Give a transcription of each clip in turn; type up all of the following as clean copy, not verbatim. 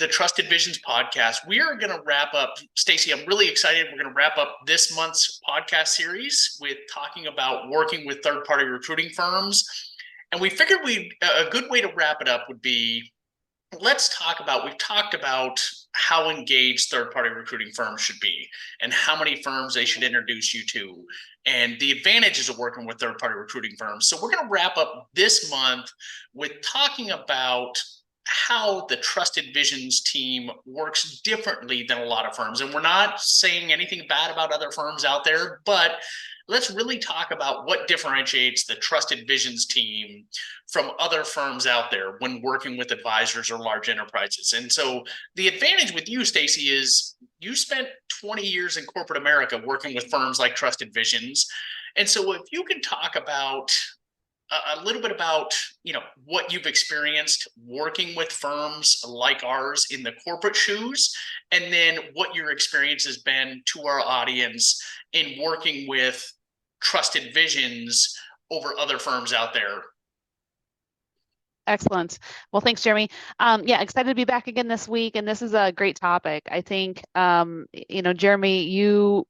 the Trusted Visions podcast. We are going to wrap up, Stacey, I'm really excited. We're going to wrap up this month's podcast series with talking about working with third-party recruiting firms. And we figured a good way to wrap it up would be, we've talked about how engaged third-party recruiting firms should be and how many firms they should introduce you to and the advantages of working with third-party recruiting firms. So we're going to wrap up this month with talking about how the Trusted Visions team works differently than a lot of firms. And we're not saying anything bad about other firms out there, but let's really talk about what differentiates the Trusted Visions team from other firms out there when working with advisors or large enterprises. And so the advantage with you, Stacey, is you spent 20 years in corporate America working with firms like Trusted Visions. And so if you can talk about a little bit about what you've experienced working with firms like ours in the corporate shoes, and then what your experience has been to our audience in working with Trusted Visions over other firms out there. Excellent. Well, thanks, Jeremy. Yeah, excited to be back again this week, and this is a great topic. I think, Jeremy, you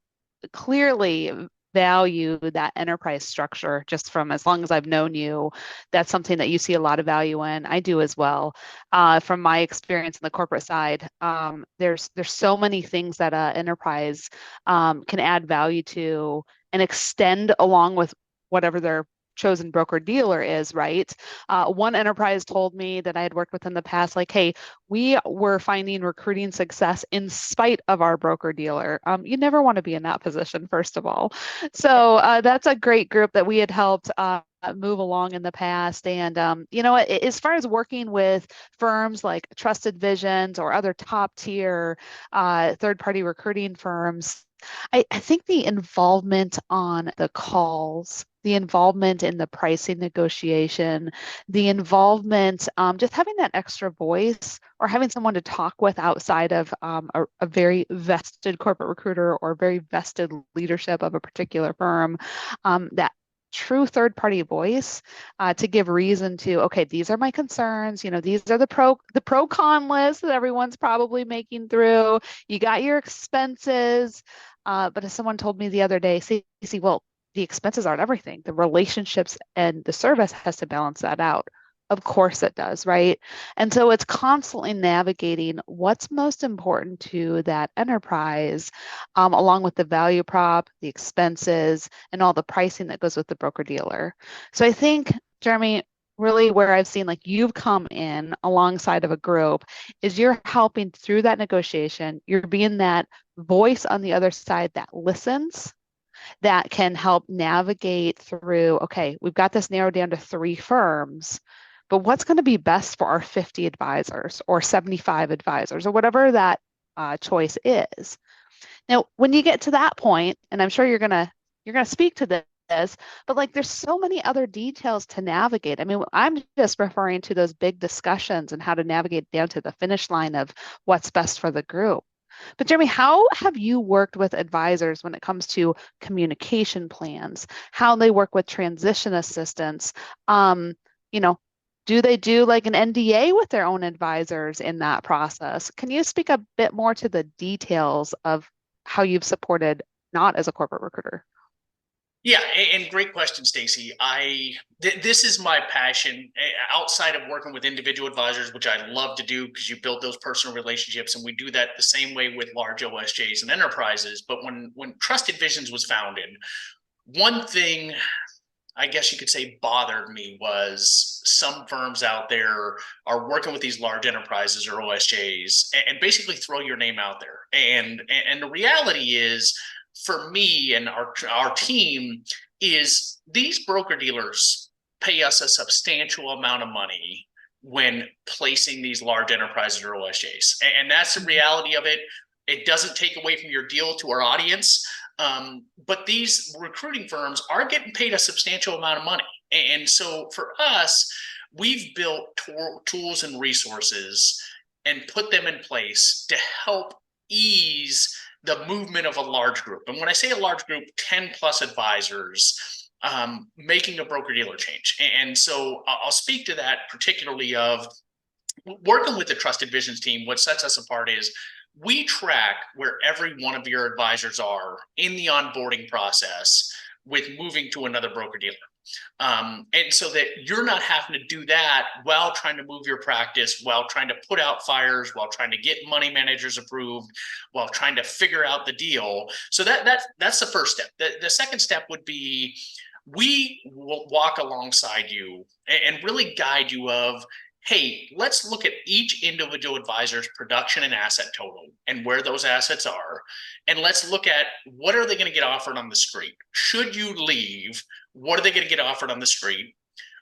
clearly value that enterprise structure just from as long as I've known you. That's something that you see a lot of value in. I do as well. From my experience in the corporate side, there's so many things that an enterprise can add value to and extend along with whatever their chosen broker dealer is, right? One enterprise told me that I had worked with in the past, like, hey, we were finding recruiting success in spite of our broker dealer. You never want to be in that position, first of all. So that's a great group that we had helped move along in the past. And, as far as working with firms like Trusted Visions or other top tier third-party recruiting firms, I think the involvement on the calls, the involvement in the pricing negotiation, the involvement, just having that extra voice or having someone to talk with outside of a very vested corporate recruiter or very vested leadership of a particular firm, that true third-party voice to give reason to, okay, these are my concerns. These are the pro con list that everyone's probably making through. You got your expenses. But as someone told me the other day, Stacey, well, the expenses aren't everything. The relationships and the service has to balance that out. Of course it does, right? And so it's constantly navigating what's most important to that enterprise, along with the value prop, the expenses, and all the pricing that goes with the broker dealer. So I think, Jeremy, really where I've seen like you've come in alongside of a group is you're helping through that negotiation. You're being that voice on the other side that listens, that can help navigate through, okay, we've got this narrowed down to 3 firms, but what's going to be best for our 50 advisors or 75 advisors or whatever that choice is. Now, when you get to that point, and I'm sure you're gonna speak to this, but like there's so many other details to navigate. I mean, I'm just referring to those big discussions and how to navigate down to the finish line of what's best for the group. But Jeremy, how have you worked with advisors when it comes to communication plans, how they work with transition assistance? Do they do like an NDA with their own advisors in that process? Can you speak a bit more to the details of how you've supported not as a corporate recruiter? Yeah, and great question, Stacey. This is my passion outside of working with individual advisors, which I love to do because you build those personal relationships, and we do that the same way with large OSJs and enterprises. But when Trusted Visions was founded, one thing I guess you could say bothered me was some firms out there are working with these large enterprises or OSJs and basically throw your name out there. And the reality is, for me and our team, is these broker dealers pay us a substantial amount of money when placing these large enterprises or OSJs. And that's the reality of it. It doesn't take away from your deal to our audience. But these recruiting firms are getting paid a substantial amount of money. And so for us, we've built tools and resources and put them in place to help ease the movement of a large group. And when I say a large group, 10 plus advisors making a broker dealer change. And so I'll speak to that particularly of working with the Trusted Visions team, what sets us apart is we track where every one of your advisors are in the onboarding process with moving to another broker dealer. And so that you're not having to do that while trying to move your practice, while trying to put out fires, while trying to get money managers approved, while trying to figure out the deal. So that's the first step. The second step would be we will walk alongside you and really guide you of, hey, let's look at each individual advisor's production and asset total and where those assets are. And let's look at what are they going to get offered on the street? Should you leave, what are they going to get offered on the street?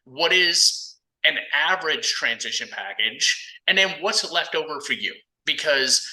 What is an average transition package? And then what's left over for you? Because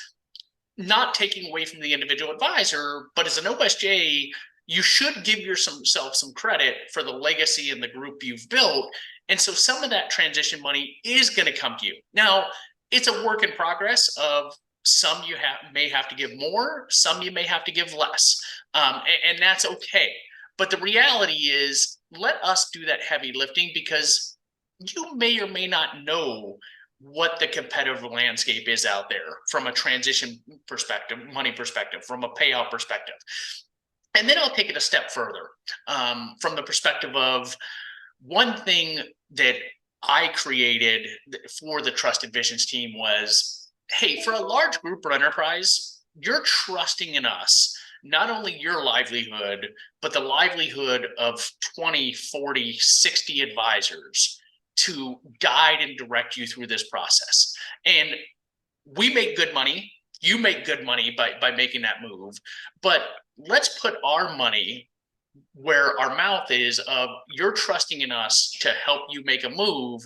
not taking away from the individual advisor, but as an OSJ, you should give yourself some credit for the legacy and the group you've built. And so some of that transition money is going to come to you. Now, it's a work in progress of some you may have to give more, some you may have to give less. And that's okay. But the reality is, let us do that heavy lifting, because you may or may not know what the competitive landscape is out there from a transition perspective, money perspective, from a payout perspective. And then I'll take it a step further from the perspective of one thing that I created for the Trusted Visions team was, hey, for a large group or enterprise, you're trusting in us, not only your livelihood, but the livelihood of 20, 40, 60 advisors to guide and direct you through this process. And we make good money. You make good money by making that move. But let's put our money where our mouth is of you're trusting in us to help you make a move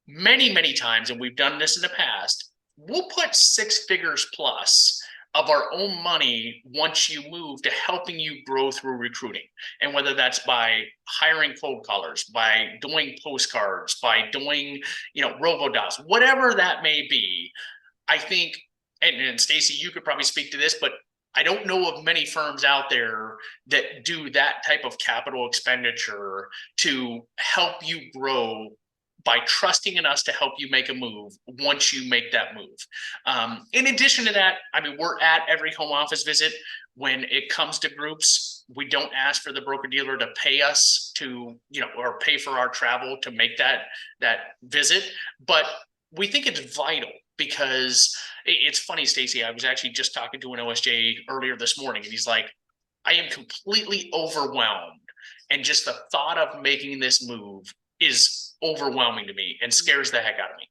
many, many times. And we've done this in the past. We'll put 6 figures plus of our own money once you move to helping you grow through recruiting. And whether that's by hiring cold callers, by doing postcards, by doing, robo-dials, whatever that may be, I think, and Stacey, you could probably speak to this, but I don't know of many firms out there that do that type of capital expenditure to help you grow by trusting in us to help you make a move once you make that move. In addition to that, we're at every home office visit. When it comes to groups, we don't ask for the broker dealer to pay us to, or pay for our travel to make that visit. But we think it's vital, because it's funny, Stacey, I was actually just talking to an OSJ earlier this morning, and he's like, I am completely overwhelmed. And just the thought of making this move is overwhelming to me and scares the heck out of me.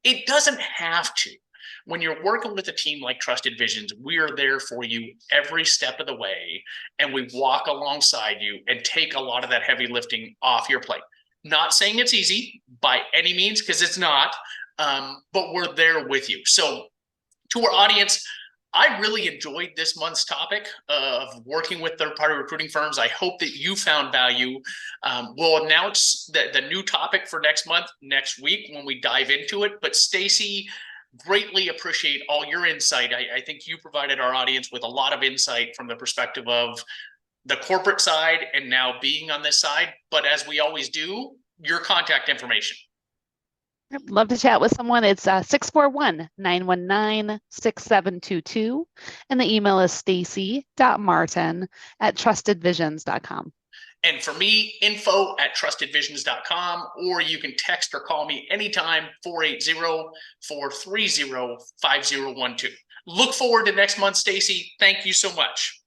It doesn't have to. When you're working with a team like Trusted Visions, we are there for you every step of the way, and we walk alongside you and take a lot of that heavy lifting off your plate. Not saying it's easy by any means, because it's not, but we're there with you. So to our audience, I really enjoyed this month's topic of working with third-party recruiting firms. I hope that you found value. We'll announce the new topic for next month, next week, when we dive into it. But Stacey, greatly appreciate all your insight. I think you provided our audience with a lot of insight from the perspective of the corporate side and now being on this side. But as we always do, your contact information. I'd love to chat with someone. It's 641-919-6722. And the email is stacy.martin@trustedvisions.com. And for me, info@trustedvisions.com, or you can text or call me anytime, 480-430-5012. Look forward to next month, Stacey. Thank you so much.